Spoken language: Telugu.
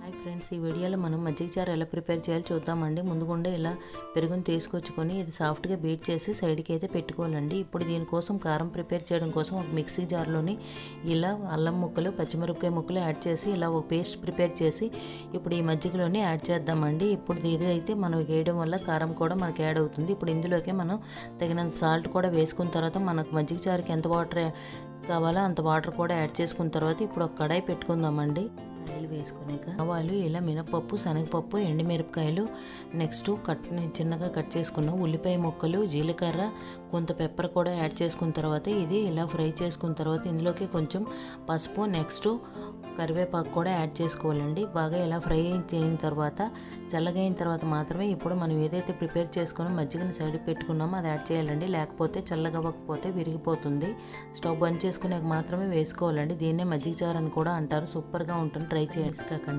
హాయ్ ఫ్రెండ్స్, ఈ వీడియోలో మనం మజ్జిగ చారు ఎలా ప్రిపేర్ చేయాలో చూద్దామండి. ముందుగుండే ఇలా పెరుగుని తీసుకొచ్చుకొని ఇది సాఫ్ట్గా బీట్ చేసి సైడ్కి అయితే పెట్టుకోవాలండి. ఇప్పుడు దీనికోసం కారం ప్రిపేర్ చేయడం కోసం ఒక మిక్సీ జార్లోని ఇలా అల్లం ముక్కలు, పచ్చిమిరపకాయ ముక్కలు యాడ్ చేసి ఇలా ఒక పేస్ట్ ప్రిపేర్ చేసి ఇప్పుడు ఈ మజ్జిగలోని యాడ్ చేద్దామండి. ఇప్పుడు ఇది అయితే మనం వేయడం వల్ల కారం కూడా మనకి యాడ్ అవుతుంది. ఇప్పుడు ఇందులోకి మనం తగినంత సాల్ట్ కూడా వేసుకున్న తర్వాత మనకు మజ్జిగ చారుకి ఎంత వాటర్ కావాలో అంత వాటర్ కూడా యాడ్ చేసుకున్న తర్వాత ఇప్పుడు ఒక కడాయి పెట్టుకుందామండి. ఆయిల్ వేసుకునేక ఆవాలు, ఇలా మినపప్పు, శనగపప్పు, ఎండుమిరపకాయలు, నెక్స్ట్ చిన్నగా కట్ చేసుకున్న ఉల్లిపాయ ముక్కలు, జీలకర్ర, కొంత పెప్పర్ కూడా యాడ్ చేసుకున్న తర్వాత ఇది ఇలా ఫ్రై చేసుకున్న తర్వాత ఇందులోకి కొంచెం పసుపు, నెక్స్ట్ కరివేపాకు కూడా యాడ్ చేసుకోవాలండి. బాగా ఇలా ఫ్రై అయిన తర్వాత చల్లగా అయిన తర్వాత మాత్రమే ఇప్పుడు మనం ఏదైతే ప్రిపేర్ చేసుకుని మజ్జిగని సైడ్ పెట్టుకున్నామో అది యాడ్ చేయాలండి. లేకపోతే చల్లగా అవ్వకపోతే విరిగిపోతుంది. స్టవ్ బంద్ చేసుకునే మాత్రమే వేసుకోవాలండి. దీన్నే మజ్జిగ చారు అని కూడా అంటారు. సూపర్గా ఉంటుంది, ట్రై చేసుకోకండి.